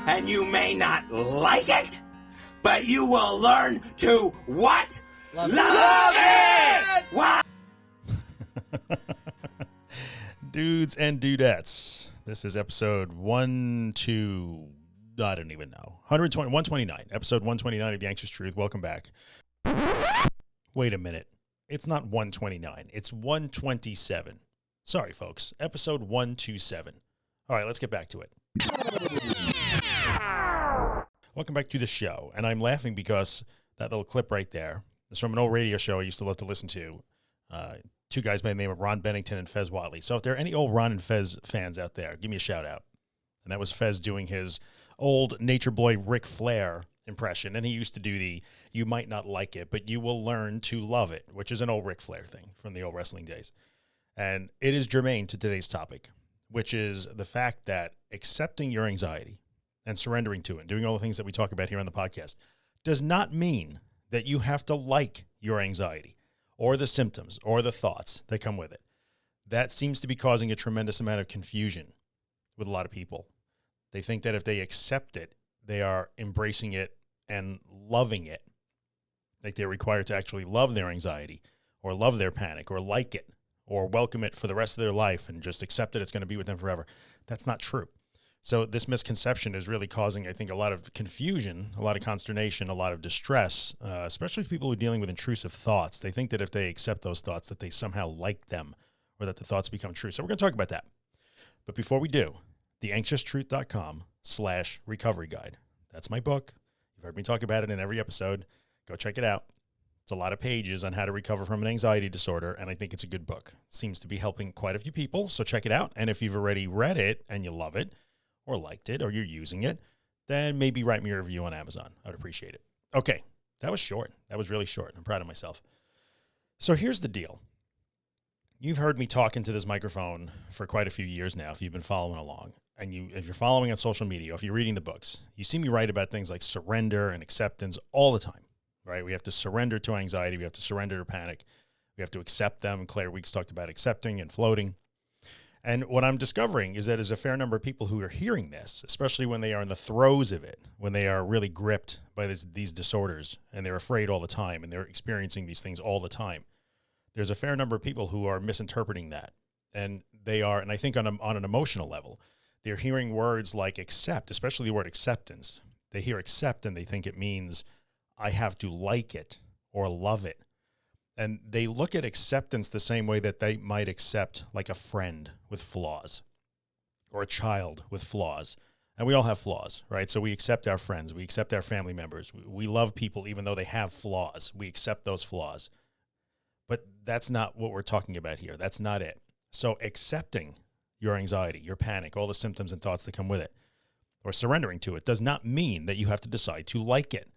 and you may not like it, but you will learn to what? Love it! What? Dudes and dudettes, this is episode 129, episode 129 of The Anxious Truth. Welcome back. Wait a minute. It's not 129. It's 127. Sorry, folks. Episode 127. All right, let's get back to it. Welcome back to the show. And I'm laughing because that little clip right there is from an old radio show I used to love to listen to. Two guys by the name of Ron Bennington and Fez Whatley. So if there are any old Ron and Fez fans out there, give me a shout out. And that was Fez doing his old Nature Boy Ric Flair impression. And he used to do the, you might not like it, but you will learn to love it, which is an old Ric Flair thing from the old wrestling days. And it is germane to today's topic, which is the fact that accepting your anxiety and surrendering to it, and doing all the things that we talk about here on the podcast, does not mean that you have to like your anxiety or the symptoms or the thoughts that come with it. That seems to be causing a tremendous amount of confusion with a lot of people. They think that if they accept it, they are embracing it and loving it. Like they're required to actually love their anxiety or love their panic or like it or welcome it for the rest of their life and just accept that it's going to be with them forever. That's not true. So this misconception is really causing, I think, a lot of confusion, a lot of consternation, a lot of distress, especially people who are dealing with intrusive thoughts. They think that if they accept those thoughts, that they somehow like them or that the thoughts become true. So we're going to talk about that. But before we do, theanxioustruth.com/recovery guide. That's my book. You've heard me talk about it in every episode. Go check it out. It's a lot of pages on how to recover from an anxiety disorder, and I think it's a good book. It seems to be helping quite a few people, so check it out. And if you've already read it and you love it, or liked it, or you're using it, then maybe write me a review on Amazon. I would appreciate it. Okay, that was short. That was really short. I'm proud of myself. So here's the deal. You've heard me talk into this microphone for quite a few years now, if you've been following along. And if you're following on social media, if you're reading the books, you see me write about things like surrender and acceptance all the time, right? We have to surrender to anxiety. We have to surrender to panic. We have to accept them. Claire Weeks talked about accepting and floating. And what I'm discovering is that there's a fair number of people who are hearing this, especially when they are in the throes of it, when they are really gripped by these disorders and they're afraid all the time and they're experiencing these things all the time. There's a fair number of people who are misinterpreting that. And they are, and I think on an emotional level, they're hearing words like accept, especially the word acceptance. They hear accept and they think it means I have to like it or love it. And they look at acceptance the same way that they might accept like a friend with flaws or a child with flaws. And we all have flaws, right? So we accept our friends. We accept our family members. We love people even though they have flaws. We accept those flaws. But that's not what we're talking about here. That's not it. So accepting your anxiety, your panic, all the symptoms and thoughts that come with it, or surrendering to it does not mean that you have to decide to like it.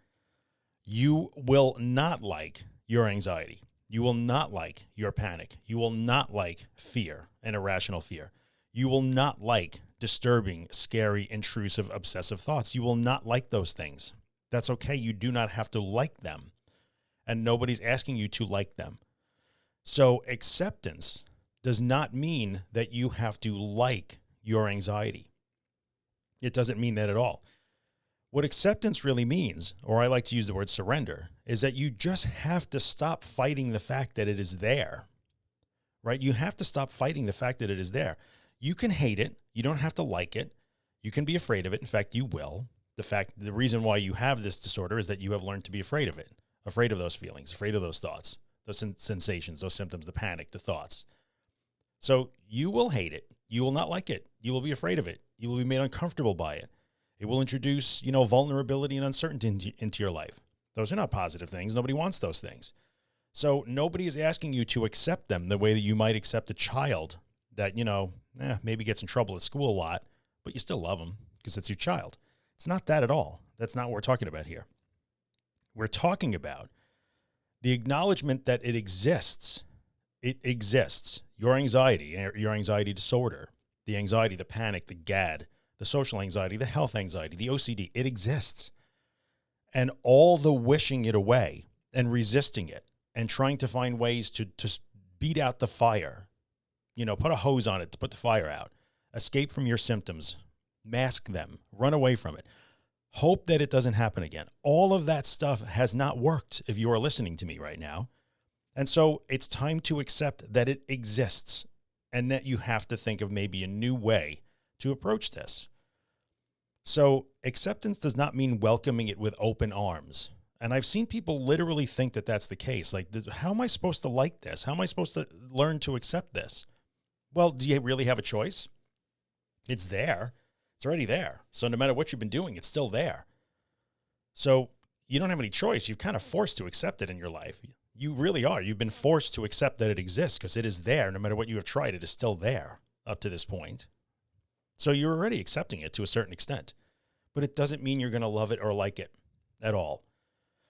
You will not like your anxiety. You will not like your panic. You will not like fear and irrational fear. You will not like disturbing, scary, intrusive, obsessive thoughts. You will not like those things. That's okay. You do not have to like them. And nobody's asking you to like them. So acceptance does not mean that you have to like your anxiety. It doesn't mean that at all. What acceptance really means, or I like to use the word surrender, is that you just have to stop fighting the fact that it is there, right? You have to stop fighting the fact that it is there. You can hate it. You don't have to like it. You can be afraid of it. In fact, you will. The reason why you have this disorder is that you have learned to be afraid of it, afraid of those feelings, afraid of those thoughts, those sensations, those symptoms, the panic, the thoughts. So you will hate it. You will not like it. You will be afraid of it. You will be made uncomfortable by it. It will introduce, vulnerability and uncertainty into your life. Those are not positive things. Nobody wants those things. So nobody is asking you to accept them the way that you might accept a child that, maybe gets in trouble at school a lot, but you still love them because it's your child. It's not that at all. That's not what we're talking about here. We're talking about the acknowledgement that it exists. It exists. Your anxiety disorder, the anxiety, the panic, the GAD, the social anxiety, the health anxiety, the OCD, it exists. And all the wishing it away and resisting it and trying to find ways to beat out the fire, put a hose on it to put the fire out, escape from your symptoms, mask them, run away from it, hope that it doesn't happen again. All of that stuff has not worked if you are listening to me right now. And so it's time to accept that it exists and that you have to think of maybe a new way to approach this. So acceptance does not mean welcoming it with open arms. And I've seen people literally think that that's the case. Like, how am I supposed to like this? How am I supposed to learn to accept this? Well, do you really have a choice? It's there. It's already there. So no matter what you've been doing, it's still there. So you don't have any choice. You're kind of forced to accept it in your life. You really are. You've been forced to accept that it exists because it is there. No matter what you have tried, it is still there up to this point. So you're already accepting it to a certain extent, but it doesn't mean you're going to love it or like it at all.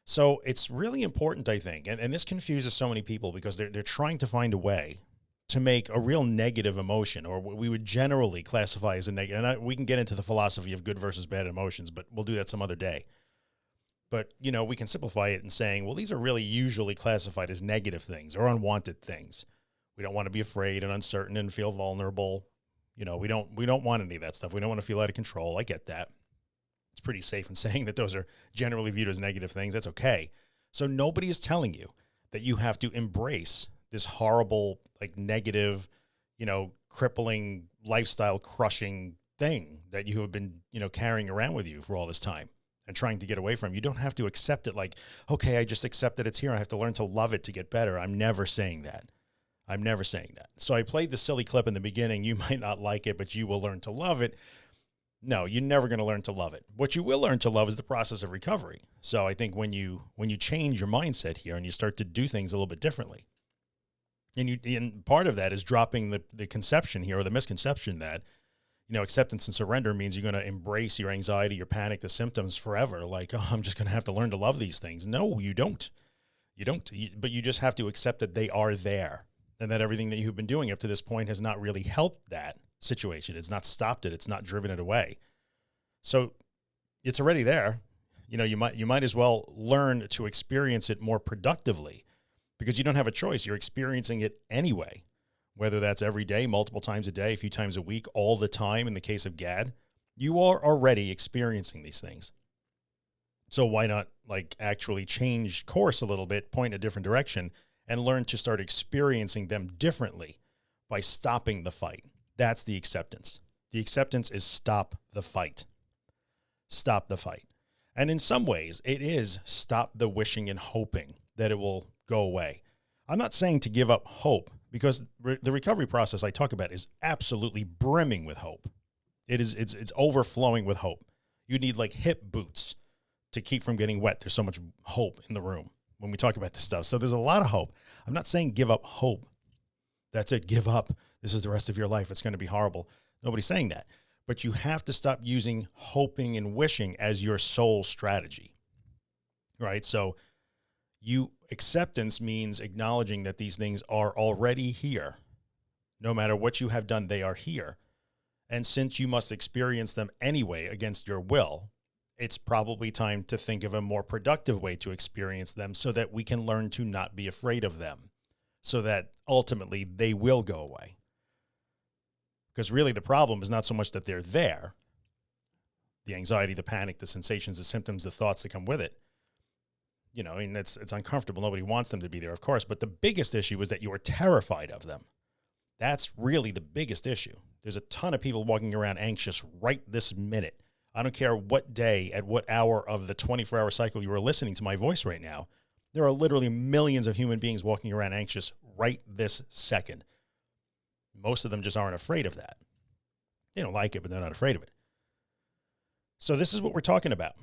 So it's really important, I think, and this confuses so many people because they're trying to find a way to make a real negative emotion, or what we would generally classify as a negative. And we can get into the philosophy of good versus bad emotions, but we'll do that some other day. But, you know, we can simplify it in saying, well, these are really usually classified as negative things or unwanted things. We don't want to be afraid and uncertain and feel vulnerable. You know, we don't want any of that stuff. We don't want to feel out of control. I get that. It's pretty safe in saying that those are generally viewed as negative things. That's okay. So nobody is telling you that you have to embrace this horrible, like negative, you know, crippling, lifestyle crushing thing that you have been, you know, carrying around with you for all this time and trying to get away from. You don't have to accept it like, okay, I just accept that it's here. I have to learn to love it to get better. I'm never saying that. I'm never saying that. So I played the silly clip in the beginning. You might not like it, but you will learn to love it. No, you're never going to learn to love it. What you will learn to love is the process of recovery. So I think when you change your mindset here and you start to do things a little bit differently, and part of that is dropping the conception here, or the misconception that, you know, acceptance and surrender means you're going to embrace your anxiety, your panic, the symptoms forever. Like, oh, I'm just going to have to learn to love these things. No, you don't. You don't. But you just have to accept that they are there, and that everything that you've been doing up to this point has not really helped that situation. It's not stopped it. It's not driven it away. So it's already there. You know, you might as well learn to experience it more productively, because you don't have a choice. You're experiencing it anyway, whether that's every day, multiple times a day, a few times a week, all the time. In the case of GAD, you are already experiencing these things. So why not like actually change course a little bit, point a different direction, and learn to start experiencing them differently by stopping the fight? That's the acceptance. The acceptance is stop the fight. Stop the fight. And in some ways, it is stop the wishing and hoping that it will go away. I'm not saying to give up hope, because the recovery process I talk about is absolutely brimming with hope. It's overflowing with hope. You need like hip boots to keep from getting wet. There's so much hope in the room when we talk about this stuff. So there's a lot of hope. I'm not saying give up hope. That's it. Give up. This is the rest of your life. It's going to be horrible. Nobody's saying that. But you have to stop using hoping and wishing as your sole strategy, right? So acceptance means acknowledging that these things are already here. No matter what you have done, they are here. And since you must experience them anyway against your will, it's probably time to think of a more productive way to experience them so that we can learn to not be afraid of them, so that ultimately they will go away. Because really the problem is not so much that they're there, the anxiety, the panic, the sensations, the symptoms, the thoughts that come with it. You know, I mean, it's uncomfortable. Nobody wants them to be there, of course. But the biggest issue is that you are terrified of them. That's really the biggest issue. There's a ton of people walking around anxious right this minute. I don't care what day, at what hour of the 24-hour cycle you are listening to my voice right now. There are literally millions of human beings walking around anxious right this second. Most of them just aren't afraid of that. They don't like it, but they're not afraid of it. So this is what we're talking about.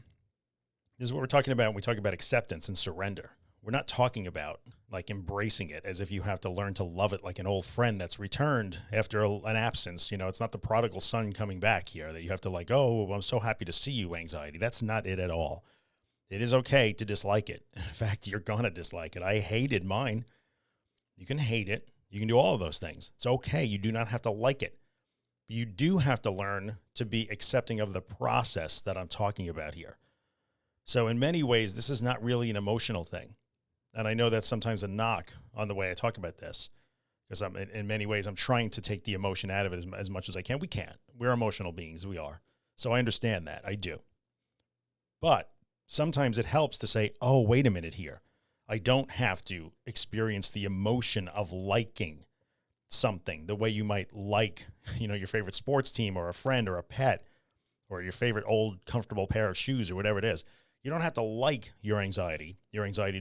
This is what we're talking about when we talk about acceptance and surrender. We're not talking about like embracing it as if you have to learn to love it like an old friend that's returned after an absence. You know, it's not the prodigal son coming back here that you have to like, oh, I'm so happy to see you, anxiety. That's not it at all. It is okay to dislike it. In fact, you're going to dislike it. I hated mine. You can hate it. You can do all of those things. It's okay. You do not have to like it. But you do have to learn to be accepting of the process that I'm talking about here. So in many ways, this is not really an emotional thing. And I know that's sometimes a knock on the way I talk about this, because in many ways, I'm trying to take the emotion out of it as much as I can. We can't. We're emotional beings. We are. So I understand that. I do. But sometimes it helps to say, oh, wait a minute here. I don't have to experience the emotion of liking something the way you might like, your favorite sports team or a friend or a pet or your favorite old comfortable pair of shoes or whatever it is. You don't have to like your anxiety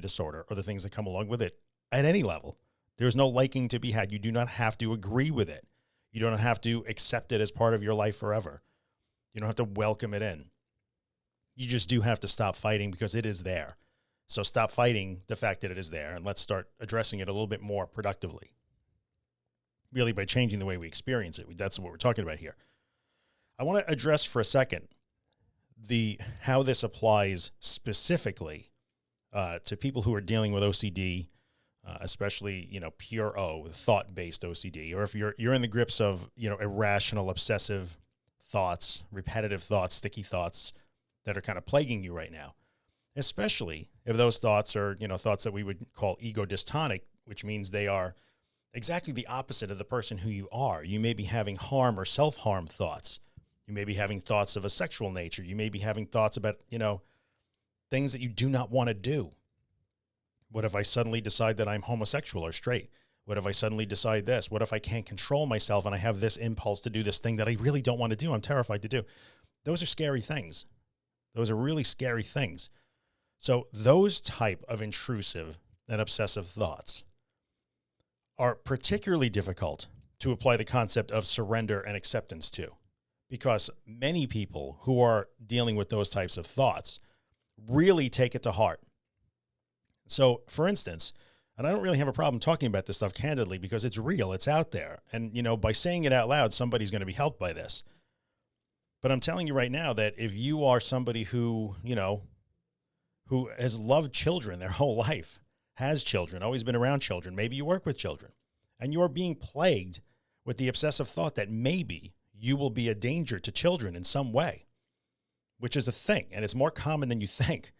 disorder, or the things that come along with it at any level. There's no liking to be had. You do not have to agree with it. You don't have to accept it as part of your life forever. You don't have to welcome it in. You just do have to stop fighting because it is there. So stop fighting the fact that it is there, and let's start addressing it a little bit more productively. Really by changing the way we experience it. That's what we're talking about here. I want to address for a second how this applies specifically to people who are dealing with OCD, especially, pure O, thought-based OCD, or if you're in the grips of, irrational, obsessive thoughts, repetitive thoughts, sticky thoughts that are kind of plaguing you right now, especially if those thoughts are, thoughts that we would call ego dystonic, which means they are exactly the opposite of the person who you are. You may be having harm or self-harm thoughts. You may be having thoughts of a sexual nature. You may be having thoughts about, things that you do not want to do. What if I suddenly decide that I'm homosexual or straight? What if I suddenly decide this? What if I can't control myself and I have this impulse to do this thing that I really don't want to do? I'm terrified to do. Those are scary things. Those are really scary things. So those type of intrusive and obsessive thoughts are particularly difficult to apply the concept of surrender and acceptance to, because many people who are dealing with those types of thoughts really take it to heart. So, for instance, and I don't really have a problem talking about this stuff candidly because it's real, it's out there. And, by saying it out loud, somebody's going to be helped by this. But I'm telling you right now that if you are somebody who, who has loved children their whole life, has children, always been around children, maybe you work with children, and you are being plagued with the obsessive thought that maybe you will be a danger to children in some way, which is a thing, and it's more common than you think.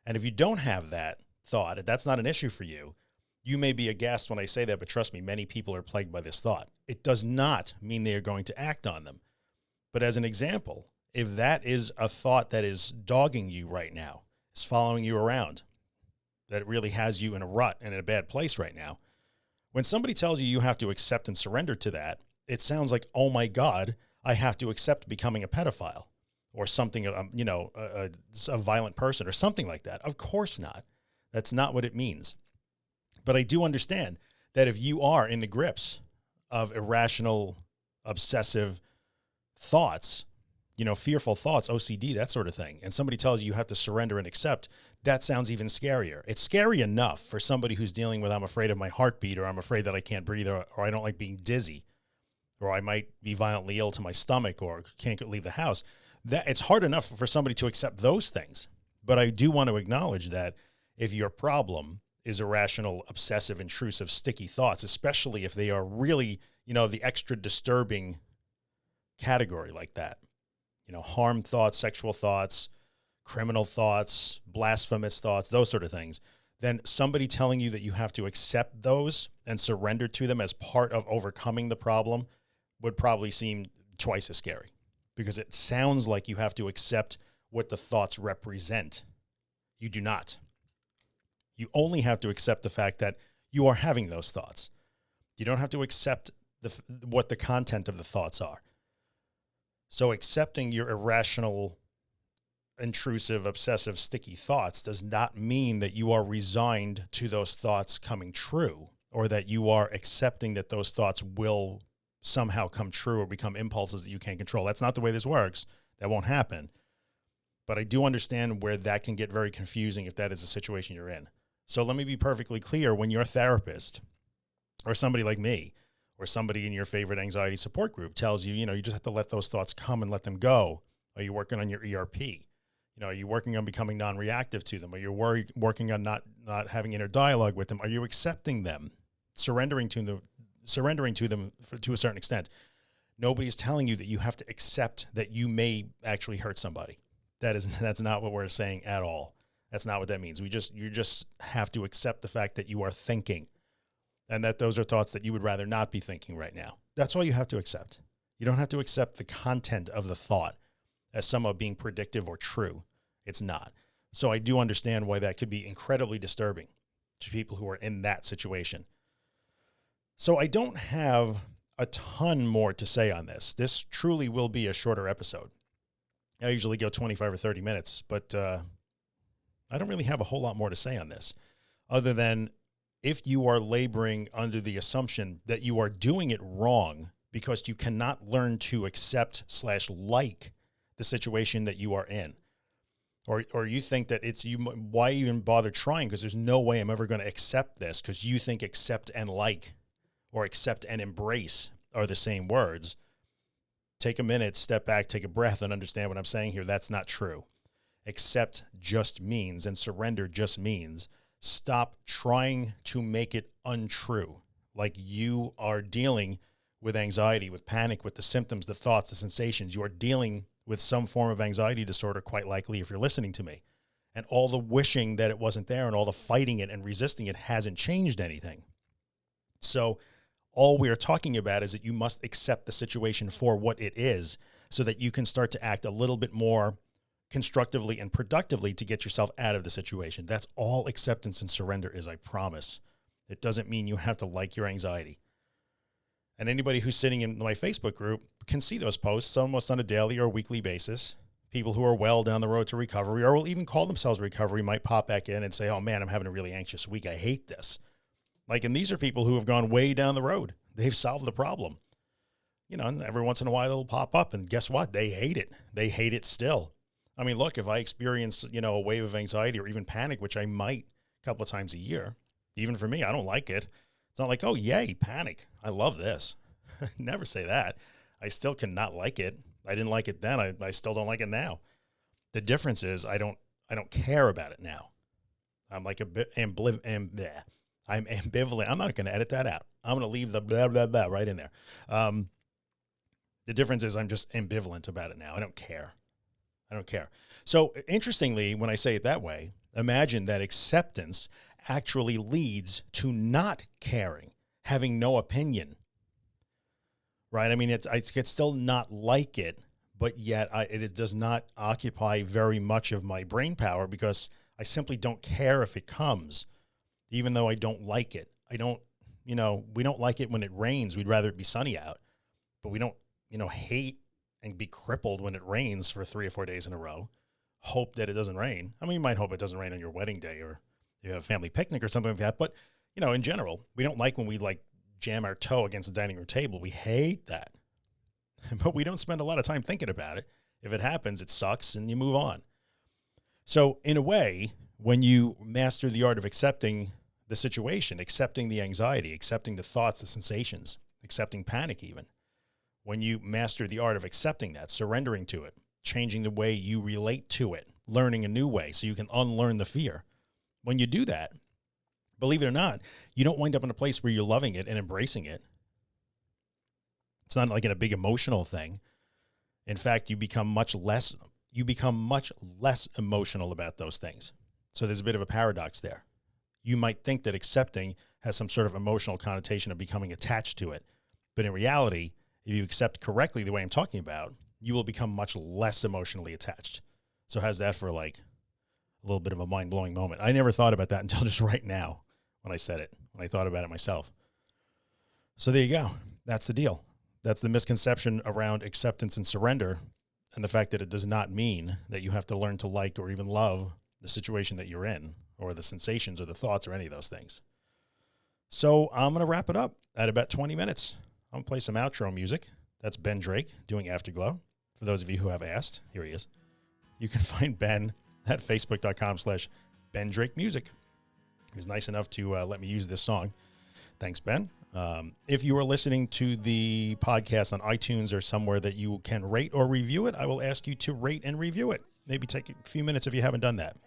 And if you don't have that thought, if that's not an issue for you, you may be aghast when I say that, but trust me, many people are plagued by this thought. It does not mean they are going to act on them. But as an example, if that is a thought that is dogging you right now, is following you around, that really has you in a rut and in a bad place right now, when somebody tells you you have to accept and surrender to that, it sounds like, oh my God, I have to accept becoming a pedophile or something, a violent person or something like that. Of course not. That's not what it means. But I do understand that if you are in the grips of irrational, obsessive thoughts, fearful thoughts, OCD, that sort of thing, and somebody tells you have to surrender and accept, that sounds even scarier. It's scary enough for somebody who's dealing with, I'm afraid of my heartbeat, or I'm afraid that I can't breathe, or I don't like being dizzy, or I might be violently ill to my stomach, or can't leave the house. That it's hard enough for somebody to accept those things. But I do want to acknowledge that if your problem is irrational, obsessive, intrusive, sticky thoughts, especially if they are really, the extra disturbing category like that, harm thoughts, sexual thoughts, criminal thoughts, blasphemous thoughts, those sort of things, then somebody telling you that you have to accept those and surrender to them as part of overcoming the problem would probably seem twice as scary, because it sounds like you have to accept what the thoughts represent. You do not. You only have to accept the fact that you are having those thoughts. You don't have to accept what the content of the thoughts are. So accepting your irrational, intrusive, obsessive, sticky thoughts does not mean that you are resigned to those thoughts coming true, or that you are accepting that those thoughts will somehow come true or become impulses that you can't control. That's not the way this works. That won't happen. But I do understand where that can get very confusing if that is the situation you're in. So let me be perfectly clear. When your therapist or somebody like me or somebody in your favorite anxiety support group tells you, you just have to let those thoughts come and let them go. Are you working on your ERP? Are you working on becoming non-reactive to them? Are you working on not having inner dialogue with them? Are you accepting them, surrendering to them to a certain extent? Nobody's telling you that you have to accept that you may actually hurt somebody. That's not what we're saying at all. That's not what that means. You just have to accept the fact that you are thinking, and that those are thoughts that you would rather not be thinking right now. That's all you have to accept. You don't have to accept the content of the thought as somehow being predictive or true. It's not. So I do understand why that could be incredibly disturbing to people who are in that situation. So I don't have a ton more to say on this. This truly will be a shorter episode. I usually go 25 or 30 minutes, but I don't really have a whole lot more to say on this, other than if you are laboring under the assumption that you are doing it wrong because you cannot learn to accept/like the situation that you are in, or you think that it's you, why even bother trying? Because there's no way I'm ever going to accept this, because you think accept and like or accept and embrace are the same words. Take a minute, step back, take a breath, and understand what I'm saying here. That's not true. Accept just means, and surrender just means, stop trying to make it untrue. Like you are dealing with anxiety, with panic, with the symptoms, the thoughts, the sensations. You are dealing with some form of anxiety disorder, quite likely, if you're listening to me. And all the wishing that it wasn't there and all the fighting it and resisting it hasn't changed anything. So all we are talking about is that you must accept the situation for what it is, so that you can start to act a little bit more constructively and productively to get yourself out of the situation. That's all acceptance and surrender is, I promise. It doesn't mean you have to like your anxiety. And anybody who's sitting in my Facebook group can see those posts almost on a daily or weekly basis. People who are well down the road to recovery, or will even call themselves recovery, might pop back in and say, oh man, I'm having a really anxious week. I hate this. Like, and these are people who have gone way down the road. They've solved the problem. You know, and every once in a while it'll pop up, and guess what? They hate it. They hate it still. I mean, look, if I experience, a wave of anxiety or even panic, which I might a couple of times a year, even for me, I don't like it. It's not like, oh, yay, panic. I love this. Never say that. I still cannot like it. I didn't like it then. I still don't like it now. The difference is I don't care about it now. I'm like a bit ambivalent. I'm ambivalent. I'm not going to edit that out. I'm going to leave the blah, blah, blah right in there. The difference is I'm just ambivalent about it now. I don't care. So interestingly, when I say it that way, imagine that acceptance actually leads to not caring, having no opinion, right? I mean, I could still not like it, but yet it does not occupy very much of my brain power, because I simply don't care if it comes, even though I don't like it. We don't like it when it rains. We'd rather it be sunny out, but we don't, hate and be crippled when it rains for 3 or 4 days in a row. Hope that it doesn't rain. I mean, you might hope it doesn't rain on your wedding day, or you have a family picnic or something like that. But, in general, we don't like when we jam our toe against the dining room table. We hate that. But we don't spend a lot of time thinking about it. If it happens, it sucks and you move on. So in a way, when you master the art of accepting the situation, accepting the anxiety, accepting the thoughts, the sensations, accepting panic even, when you master the art of accepting that, surrendering to it, changing the way you relate to it, learning a new way so you can unlearn the fear. When you do that, believe it or not, you don't wind up in a place where you're loving it and embracing it. It's not like in a big emotional thing. In fact, you become much less emotional about those things. So there's a bit of a paradox there. You might think that accepting has some sort of emotional connotation of becoming attached to it. But in reality, if you accept correctly the way I'm talking about, you will become much less emotionally attached. So how's that for a little bit of a mind-blowing moment? I never thought about that until just right now when I said it, when I thought about it myself. So there you go. That's the deal. That's the misconception around acceptance and surrender, and the fact that it does not mean that you have to learn to like or even love the situation that you're in, or the sensations or the thoughts or any of those things. So I'm going to wrap it up at about 20 minutes. I'm going to play some outro music. That's Ben Drake doing Afterglow. For those of you who have asked, here he is. You can find Ben at facebook.com/Ben Drake Music. He was nice enough to let me use this song. Thanks, Ben. If you are listening to the podcast on iTunes or somewhere that you can rate or review it, I will ask you to rate and review it. Maybe take a few minutes if you haven't done that.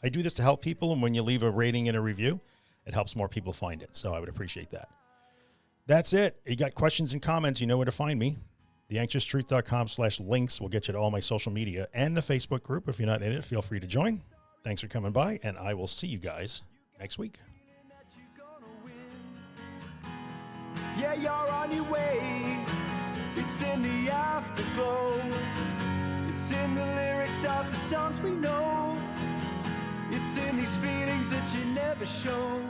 I do this to help people, and when you leave a rating and a review, it helps more people find it. So I would appreciate that. That's it. You got questions and comments, you know where to find me. theanxioustruth.com/links will get you to all my social media and the Facebook group. If you're not in it, feel free to join. Thanks for coming by, and I will see you guys next week. Yeah, you're on your way. It's in the afterglow. It's in the of the songs we know. It's in these feelings that you never show.